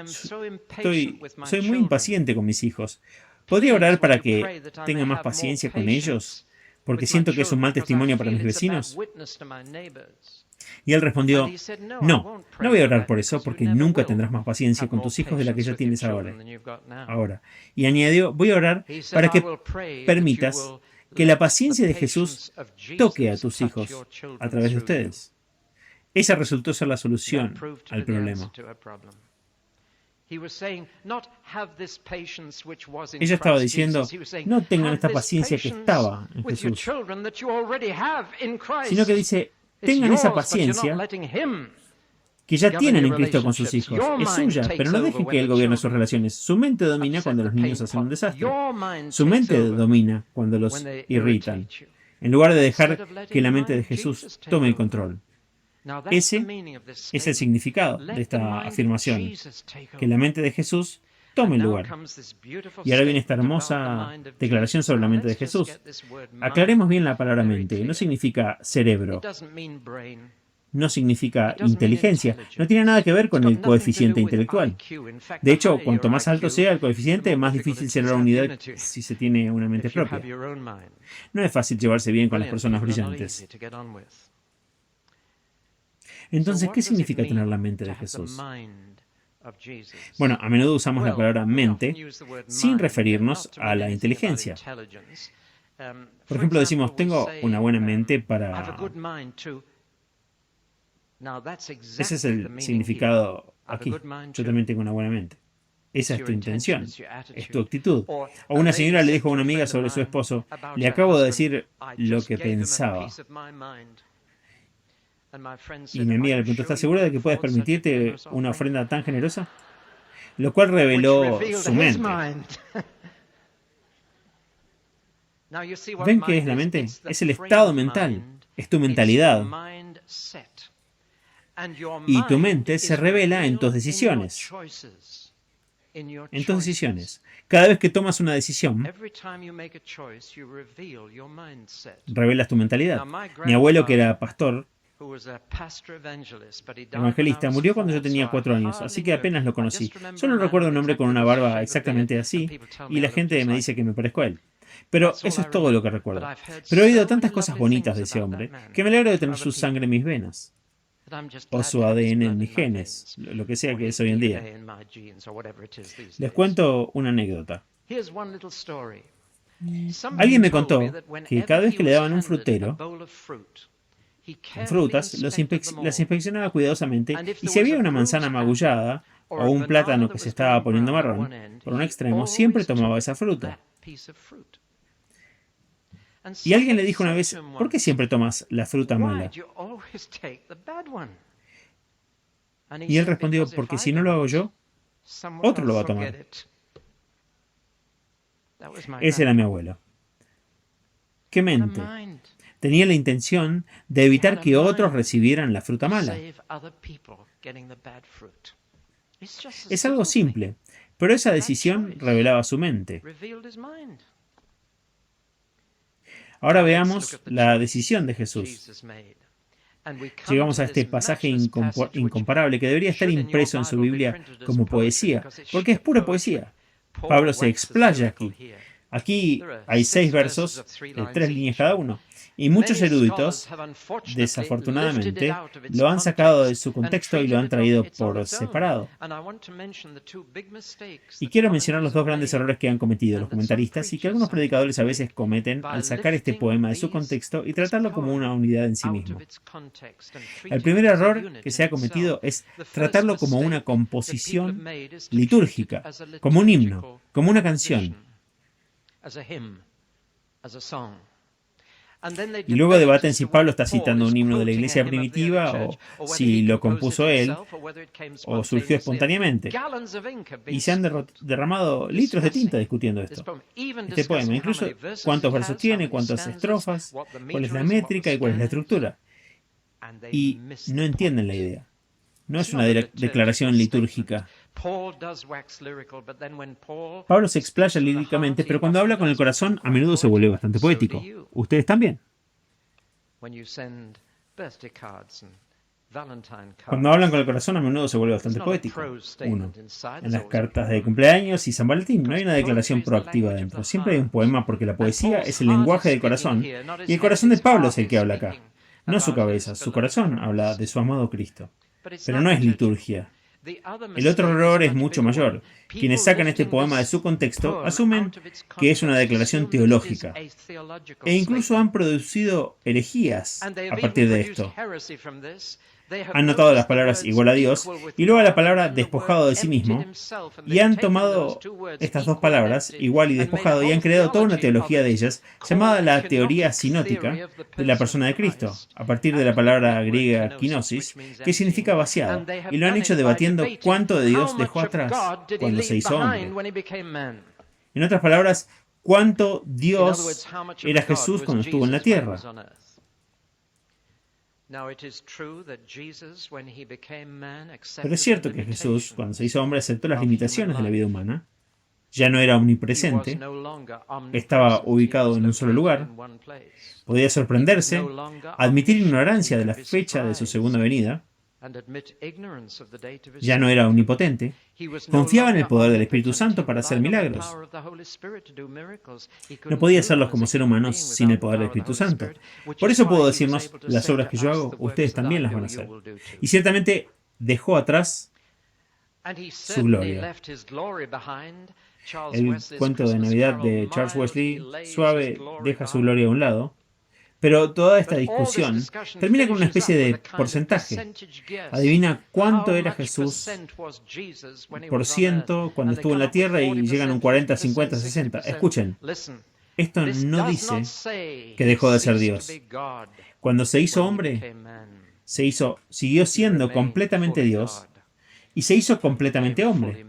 soy muy impaciente con mis hijos. ¿Podría orar para que tenga más paciencia con ellos? Porque siento que es un mal testimonio para mis vecinos. Y él respondió, no voy a orar por eso, porque nunca tendrás más paciencia con tus hijos de la que ya tienes ahora. Y añadió, voy a orar para que permitas que la paciencia de Jesús toque a tus hijos a través de ustedes. Esa resultó ser la solución al problema. Ella estaba diciendo, no tengan esta paciencia que estaba en Jesús, sino que dice, tengan esa paciencia que ya tienen en Cristo con sus hijos. Es suya, pero no dejen que Él gobierne sus relaciones. Su mente domina cuando los niños hacen un desastre. Su mente domina cuando los irritan, en lugar de dejar que la mente de Jesús tome el control. Ese es el significado de esta afirmación, que la mente de Jesús tome el lugar. Y ahora viene esta hermosa declaración sobre la mente de Jesús. Aclaremos bien la palabra mente. No significa cerebro. no significa inteligencia, no tiene nada que ver con el coeficiente intelectual. De hecho, cuanto más alto sea el coeficiente, más difícil será la unidad si se tiene una mente propia. No es fácil llevarse bien con las personas brillantes. Entonces, ¿qué significa tener la mente de Jesús? Bueno, a menudo usamos la palabra mente sin referirnos a la inteligencia. Por ejemplo, decimos, tengo una buena mente para... Ese es el significado aquí. Yo también tengo una buena mente. Esa es tu intención, es tu actitud. O una señora le dijo a una amiga sobre su esposo, le acabo de decir lo que pensaba. Y mi amiga le preguntó, ¿estás segura de que puedes permitirte una ofrenda tan generosa? Lo cual reveló su mente. ¿Ven qué es la mente? Es el estado mental, es tu mentalidad. Y tu mente se revela en tus decisiones. En tus decisiones. Cada vez que tomas una decisión, revelas tu mentalidad. Mi abuelo, que era pastor, evangelista, murió cuando yo tenía 4 años, así que apenas lo conocí. Solo recuerdo un hombre con una barba exactamente así, y la gente me dice que me parezco a él. Pero eso es todo lo que recuerdo. Pero he oído tantas cosas bonitas de ese hombre, que me alegro de tener su sangre en mis venas, o su ADN en mis genes, lo que sea que es hoy en día. Les cuento una anécdota. Alguien me contó que cada vez que le daban un frutero, frutas, las inspeccionaba cuidadosamente y si había una manzana magullada o un plátano que se estaba poniendo marrón, por un extremo, siempre tomaba esa fruta. Y alguien le dijo una vez, ¿por qué siempre tomas la fruta mala? Y él respondió, porque si no lo hago yo, otro lo va a tomar. Ese era mi abuelo. ¿Qué mente? Tenía la intención de evitar que otros recibieran la fruta mala. Es algo simple, pero esa decisión revelaba su mente. Ahora veamos la decisión de Jesús. Llegamos a este pasaje incomparable que debería estar impreso en su Biblia como poesía, porque es pura poesía. Pablo se explaya aquí. Aquí hay 6 versos de 3 líneas cada uno. Y muchos eruditos, desafortunadamente, lo han sacado de su contexto y lo han traído por separado. Y quiero mencionar los 2 grandes errores que han cometido los comentaristas y que algunos predicadores a veces cometen al sacar este poema de su contexto y tratarlo como una unidad en sí mismo. El primer error que se ha cometido es tratarlo como una composición litúrgica, como un himno, como una canción. Y luego debaten si Pablo está citando un himno de la iglesia primitiva o si lo compuso él o surgió espontáneamente. Y se han derramado litros de tinta discutiendo esto. Este poema, incluso cuántos versos tiene, cuántas estrofas, cuál es la métrica y cuál es la estructura. Y no entienden la idea. No es una declaración litúrgica. Pablo se explaya líricamente, pero cuando habla con el corazón a menudo se vuelve bastante poético. ¿Ustedes también? Cuando hablan con el corazón a menudo se vuelve bastante poético. 1. En las cartas de cumpleaños y San Valentín no hay una declaración proactiva dentro. Siempre hay un poema porque la poesía es el lenguaje del corazón y el corazón de Pablo es el que habla acá. No su cabeza, su corazón habla de su amado Cristo. Pero no es liturgia. El otro error es mucho mayor. Quienes sacan este poema de su contexto asumen que es una declaración teológica e incluso han producido herejías a partir de esto. Han notado las palabras igual a Dios y luego la palabra despojado de sí mismo y han tomado estas 2 palabras, igual y despojado, y han creado toda una teología de ellas llamada la teoría sinótica de la persona de Cristo, a partir de la palabra griega kenosis, que significa vaciado, y lo han hecho debatiendo cuánto de Dios dejó atrás cuando se hizo hombre. En otras palabras, cuánto Dios era Jesús cuando estuvo en la tierra. Pero es cierto que Jesús, cuando se hizo hombre, aceptó las limitaciones de la vida humana Ya no era omnipresente, estaba ubicado en un solo lugar. Podía sorprenderse, admitir ignorancia de la fecha de su segunda venida. Ya no era omnipotente. Confiaba en el poder del Espíritu Santo para hacer milagros. No podía hacerlos como ser humano sin el poder del Espíritu Santo. Por eso puedo decirnos, las obras que yo hago, ustedes también las van a hacer. Y ciertamente dejó atrás su gloria. El cuento de Navidad de Charles Wesley, suave, deja su gloria a un lado. Pero toda esta discusión termina con una especie de porcentaje. Adivina cuánto era Jesús por ciento cuando estuvo en la tierra y llegan un 40, 50, 60. Escuchen, esto no dice que dejó de ser Dios. Cuando se hizo hombre, siguió siendo completamente Dios y se hizo completamente hombre.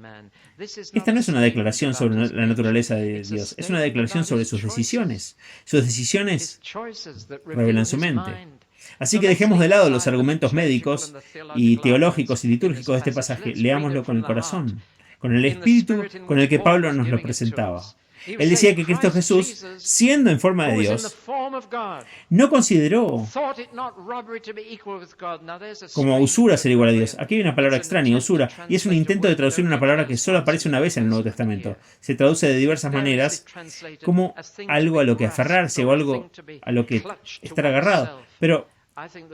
Esta no es una declaración sobre la naturaleza de Dios, es una declaración sobre sus decisiones. Sus decisiones revelan su mente. Así que dejemos de lado los argumentos médicos y teológicos y litúrgicos de este pasaje. Leámoslo con el corazón, con el espíritu con el que Pablo nos lo presentaba. Él decía que Cristo Jesús, siendo en forma de Dios, no consideró como usura ser igual a Dios. Aquí hay una palabra extraña, usura, y es un intento de traducir una palabra que solo aparece una vez en el Nuevo Testamento. Se traduce de diversas maneras como algo a lo que aferrarse o algo a lo que estar agarrado. Pero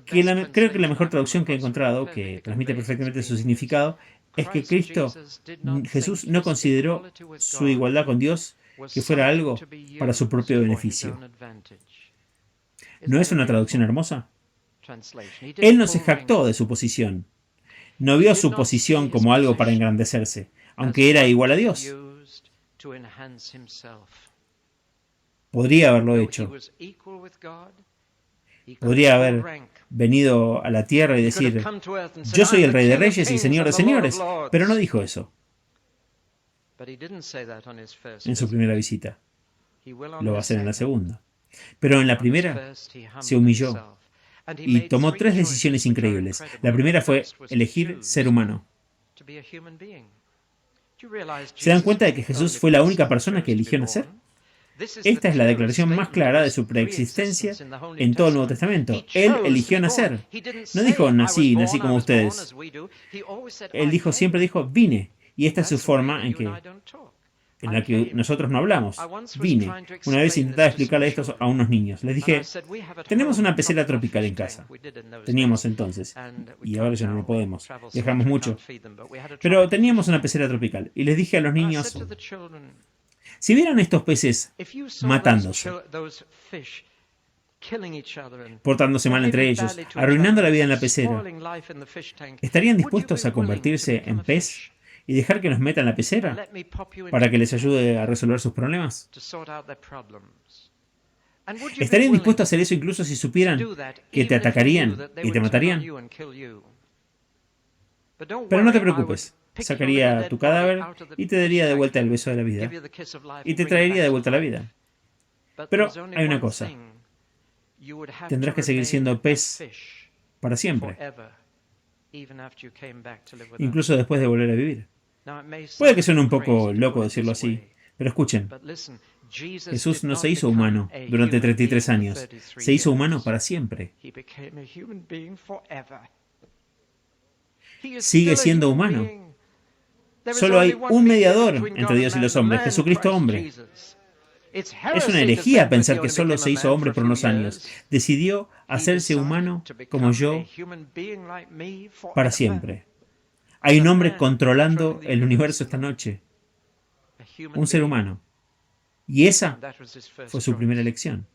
creo que la mejor traducción que he encontrado, que transmite perfectamente su significado, es que Jesús no consideró su igualdad con Dios que fuera algo para su propio beneficio. ¿No es una traducción hermosa? Él no se jactó de su posición. No vio su posición como algo para engrandecerse, aunque era igual a Dios. Podría haberlo hecho. Podría haber venido a la tierra y decir, yo soy el Rey de Reyes y Señor de Señores, pero no dijo eso en su primera visita. Lo va a hacer en la segunda. Pero en la primera se humilló y tomó 3 decisiones increíbles. La primera fue elegir ser humano. ¿Se dan cuenta de que Jesús fue la única persona que eligió nacer? Esta es la declaración más clara de su preexistencia en todo el Nuevo Testamento. Él eligió nacer. No dijo nací como ustedes. Él siempre dijo vine. Y esta es su forma en la que nosotros no hablamos. Vine. Una vez intentaba explicarle esto a unos niños. Les dije, tenemos una pecera tropical en casa. Teníamos entonces. Y ahora ya no lo podemos. Viajamos mucho. Pero teníamos una pecera tropical. Y les dije a los niños, si vieran estos peces matándose, portándose mal entre ellos, arruinando la vida en la pecera, ¿estarían dispuestos a convertirse en pez y dejar que nos metan en la pecera para que les ayude a resolver sus problemas? ¿Estarían dispuestos a hacer eso incluso si supieran que te atacarían y te matarían? Pero no te preocupes, sacaría tu cadáver y te daría de vuelta el beso de la vida. Y te traería de vuelta a la vida. Pero hay una cosa. Tendrás que seguir siendo pez para siempre, incluso después de volver a vivir. Puede que suene un poco loco decirlo así, pero escuchen. Jesús no se hizo humano durante 33 años. Se hizo humano para siempre. Sigue siendo humano. Solo hay un mediador entre Dios y los hombres, Jesucristo hombre. Es una herejía pensar que solo se hizo hombre por unos años. Decidió hacerse humano como yo para siempre. Hay un hombre controlando el universo esta noche. Un ser humano. Y esa fue su primera elección.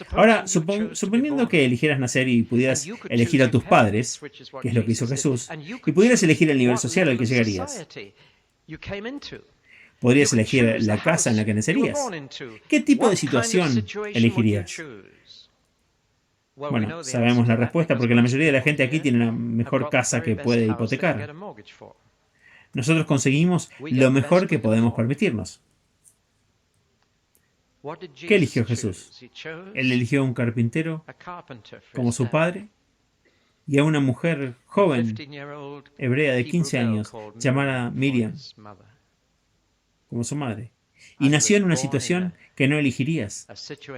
Ahora, suponiendo que eligieras nacer y pudieras elegir a tus padres, que es lo que hizo Jesús, y pudieras elegir el nivel social al que llegarías, podrías elegir la casa en la que nacerías. ¿Qué tipo de situación elegirías? Bueno, sabemos la respuesta porque la mayoría de la gente aquí tiene la mejor casa que puede hipotecar. Nosotros conseguimos lo mejor que podemos permitirnos. ¿Qué eligió Jesús? Él eligió a un carpintero como su padre y a una mujer joven, hebrea de 15 años, llamada Miriam. como su madre. Y nació en una situación que no elegirías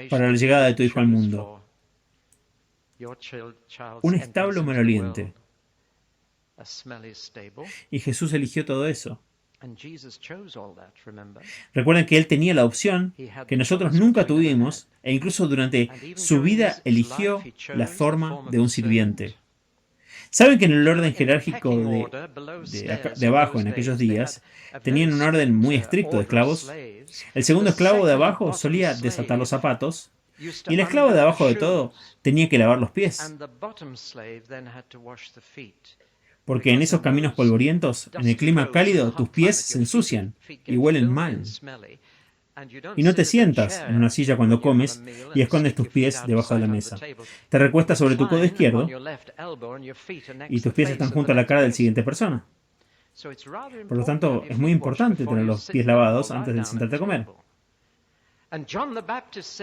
para la llegada de tu hijo al mundo. Un establo maloliente. Y Jesús eligió todo eso. Recuerden que Él tenía la opción que nosotros nunca tuvimos, e incluso durante su vida eligió la forma de un sirviente. ¿Saben que en el orden jerárquico de abajo en aquellos días tenían un orden muy estricto de esclavos? El segundo esclavo de abajo solía desatar los zapatos y el esclavo de abajo de todo tenía que lavar los pies. Porque en esos caminos polvorientos, en el clima cálido, tus pies se ensucian y huelen mal. Y no te sientas en una silla cuando comes y escondes tus pies debajo de la mesa. Te recuestas sobre tu codo izquierdo y tus pies están junto a la cara del siguiente persona. Por lo tanto, es muy importante tener los pies lavados antes de sentarte a comer.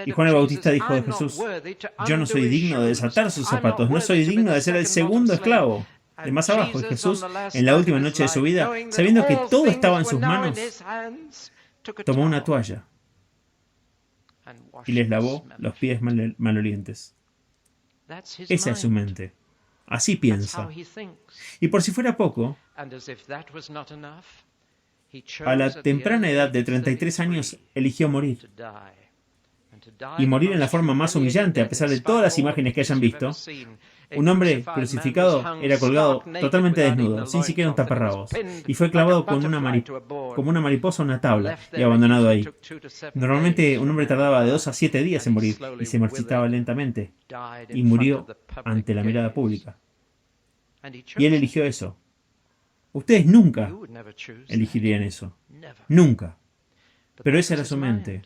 Y Juan el Bautista dijo de Jesús: yo no soy digno de desatar sus zapatos, no soy digno de ser el segundo esclavo. De más abajo, y Jesús, en la última noche de su vida, sabiendo que todo estaba en sus manos, tomó una toalla y les lavó los pies malolientes. Esa es su mente. Así piensa. Y por si fuera poco, a la temprana edad de 33 años eligió morir. Y morir en la forma más humillante, a pesar de todas las imágenes que hayan visto. Un hombre crucificado era colgado totalmente desnudo, sin siquiera un taparrabos, y fue clavado como una mariposa a una tabla y abandonado ahí. Normalmente un hombre tardaba de 2 a 7 días en morir y se marchitaba lentamente, y murió ante la mirada pública. Y él eligió eso. Ustedes nunca elegirían eso. Nunca. Pero esa era su mente.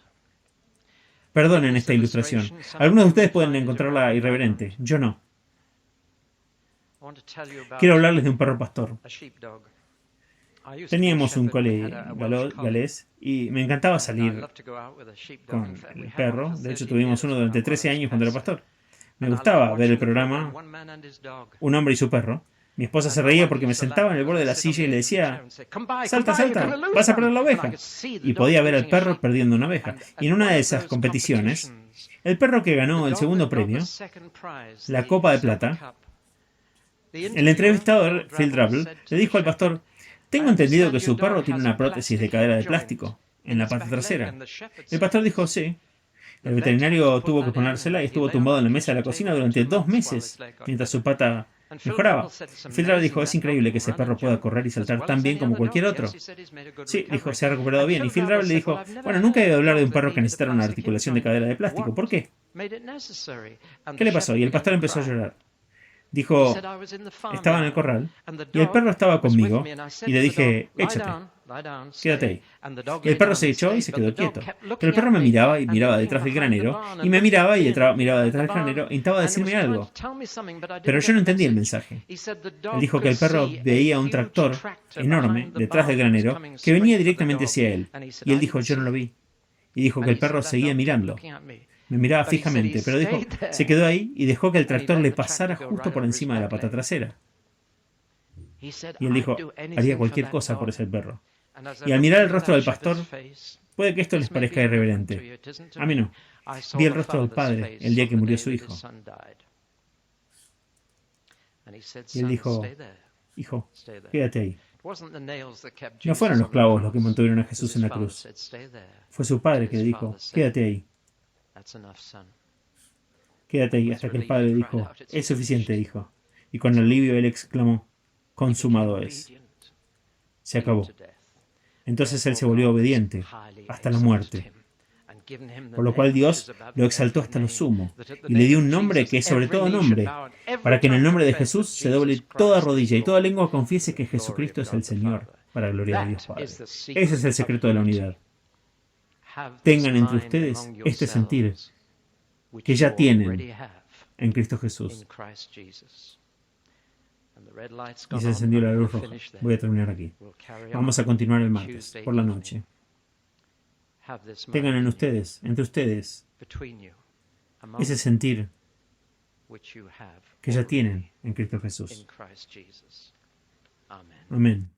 Perdonen esta ilustración. Algunos de ustedes pueden encontrarla irreverente. Yo no. Quiero hablarles de un perro pastor. Teníamos un cole galés y me encantaba salir con el perro. De hecho, tuvimos uno durante 13 años cuando era pastor. Me gustaba ver el programa Un hombre y su perro. Mi esposa se reía porque me sentaba en el borde de la silla y le decía: salta, salta, vas a perder la oveja. Y podía ver al perro perdiendo una oveja. Y en una de esas competiciones, el perro que ganó el segundo premio, la copa de plata, el entrevistador, Phil Drabble, le dijo al pastor: tengo entendido que su perro tiene una prótesis de cadera de plástico en la pata trasera. El pastor dijo: sí. El veterinario tuvo que ponérsela y estuvo tumbado en la mesa de la cocina durante 2 meses mientras su pata mejoraba. Phil Drabble dijo: es increíble que ese perro pueda correr y saltar tan bien como cualquier otro. Sí, dijo, se ha recuperado bien. Y Phil Drabble le dijo: bueno, nunca he oído hablar de un perro que necesitara una articulación de cadera de plástico. ¿Por qué? ¿Qué le pasó? Y el pastor empezó a llorar. Dijo: estaba en el corral y el perro estaba conmigo y le dije: échate, quédate ahí. Y el perro se echó y se quedó quieto. Pero el perro me miraba y miraba detrás del granero y me miraba y miraba detrás del granero e intentaba decirme algo. Pero yo no entendía el mensaje. Él dijo que el perro veía un tractor enorme detrás del granero que venía directamente hacia él. Y él dijo: yo no lo vi. Y dijo que el perro seguía mirando. Me miraba fijamente, pero dijo, se quedó ahí y dejó que el tractor le pasara justo por encima de la pata trasera. Y él dijo: haría cualquier cosa por ese perro. Y al mirar el rostro del pastor, puede que esto les parezca irreverente. A mí no. Vi el rostro del padre el día que murió su hijo. Y él dijo: hijo, quédate ahí. No fueron los clavos los que mantuvieron a Jesús en la cruz. Fue su padre que le dijo: quédate ahí. Quédate ahí, hasta que el padre dijo: es suficiente, hijo. Y con alivio él exclamó: consumado es. Se acabó. Entonces él se volvió obediente hasta la muerte. Por lo cual Dios lo exaltó hasta lo sumo y le dio un nombre que es sobre todo nombre, para que en el nombre de Jesús se doble toda rodilla y toda lengua confiese que Jesucristo es el Señor, para gloria de Dios Padre. Ese es el secreto de la unidad. Tengan entre ustedes este sentir que ya tienen en Cristo Jesús. Y se encendió la luz roja. Voy a terminar aquí. Vamos a continuar el martes, por la noche. Tengan en ustedes, entre ustedes, ese sentir que ya tienen en Cristo Jesús. Amén.